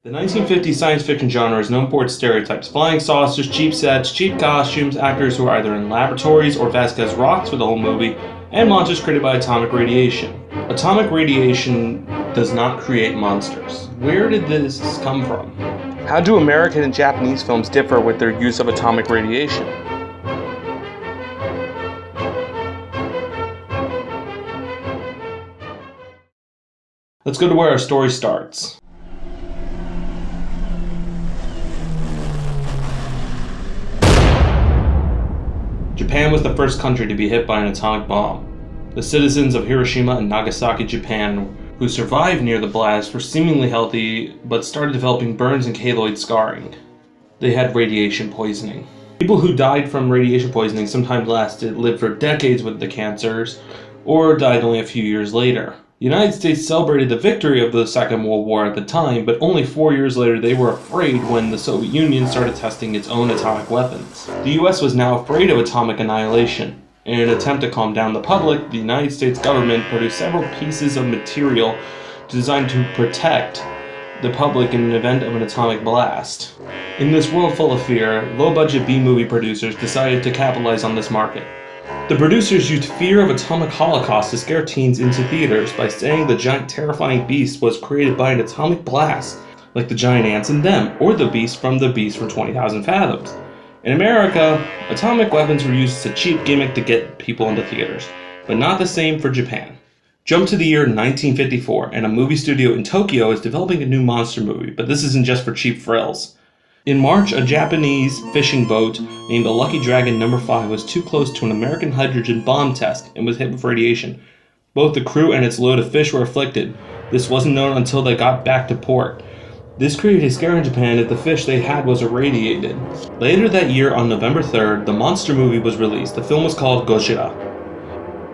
The 1950s science fiction genre is known for its stereotypes: flying saucers, cheap sets, cheap costumes, actors who are either in laboratories or Vasquez rocks for the whole movie, and monsters created by atomic radiation. Atomic radiation does not create monsters. Where did this come from? How do American and Japanese films differ with their use of atomic radiation? Let's go to where our story starts. Japan was the first country to be hit by an atomic bomb. The citizens of Hiroshima and Nagasaki, Japan, who survived near the blast, were seemingly healthy, but started developing burns and keloid scarring. They had radiation poisoning. People who died from radiation poisoning sometimes lived for decades with the cancers, or died only a few years later. The United States celebrated the victory of the Second World War at the time, but only 4 years later they were afraid when the Soviet Union started testing its own atomic weapons. The US was now afraid of atomic annihilation. In an attempt to calm down the public, the United States government produced several pieces of material designed to protect the public in an event of an atomic blast. In this world full of fear, low-budget B-movie producers decided to capitalize on this market. The producers used fear of atomic holocaust to scare teens into theaters by saying the giant terrifying beast was created by an atomic blast, like the giant ants in Them, or the beast from 20,000 Fathoms. In America, atomic weapons were used as a cheap gimmick to get people into theaters, but not the same for Japan. Jump to the year 1954, and a movie studio in Tokyo is developing a new monster movie, but this isn't just for cheap thrills. In March, a Japanese fishing boat named the Lucky Dragon No. 5 was too close to an American hydrogen bomb test and was hit with radiation. Both the crew and its load of fish were afflicted. This wasn't known until they got back to port. This created a scare in Japan if the fish they had was irradiated. Later that year, on November 3rd, the monster movie was released. The film was called Godzilla.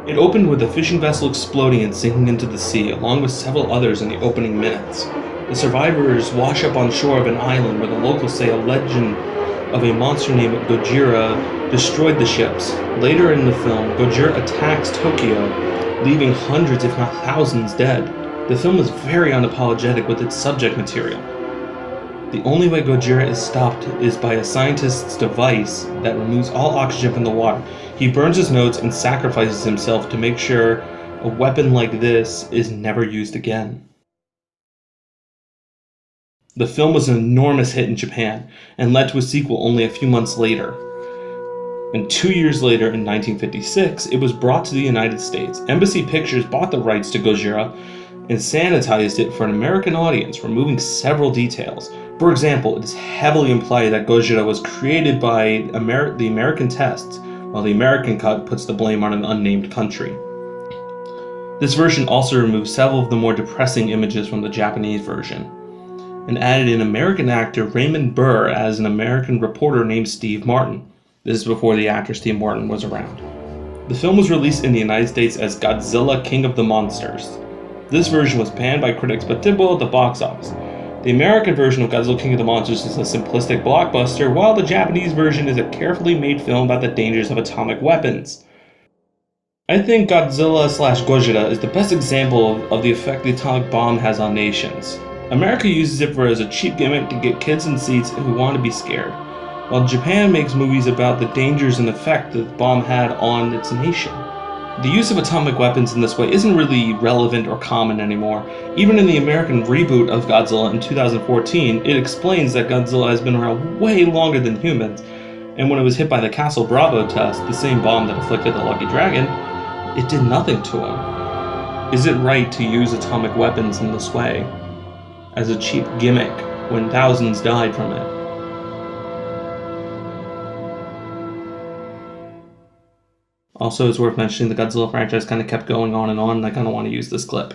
It opened with a fishing vessel exploding and sinking into the sea, along with several others in the opening minutes. The survivors wash up on shore of an island where the locals say a legend of a monster named Gojira destroyed the ships. Later in the film, Gojira attacks Tokyo, leaving hundreds if not thousands dead. The film is very unapologetic with its subject material. The only way Gojira is stopped is by a scientist's device that removes all oxygen from the water. He burns his nose and sacrifices himself to make sure a weapon like this is never used again. The film was an enormous hit in Japan and led to a sequel only a few months later. And 2 years later, in 1956, it was brought to the United States. Embassy Pictures bought the rights to Gojira and sanitized it for an American audience, removing several details. For example, it is heavily implied that Gojira was created by the American tests, while the American cut puts the blame on an unnamed country. This version also removed several of the more depressing images from the Japanese version, and added an American actor, Raymond Burr, as an American reporter named Steve Martin. This is before the actor Steve Martin was around. The film was released in the United States as Godzilla King of the Monsters. This version was panned by critics but did well at the box office. The American version of Godzilla King of the Monsters is a simplistic blockbuster, while the Japanese version is a carefully made film about the dangers of atomic weapons. I think Godzilla/Gojira is the best example of the effect the atomic bomb has on nations. America uses it as a cheap gimmick to get kids in seats who want to be scared, while Japan makes movies about the dangers and effect that the bomb had on its nation. The use of atomic weapons in this way isn't really relevant or common anymore. Even in the American reboot of Godzilla in 2014, it explains that Godzilla has been around way longer than humans, and when it was hit by the Castle Bravo test, the same bomb that afflicted the Lucky Dragon, it did nothing to him. Is it right to use atomic weapons in this way, as a cheap gimmick, when thousands died from it? Also, it's worth mentioning the Godzilla franchise kind of kept going on, and I kind of want to use this clip.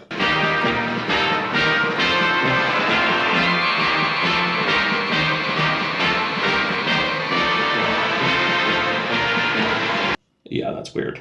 Yeah, that's weird.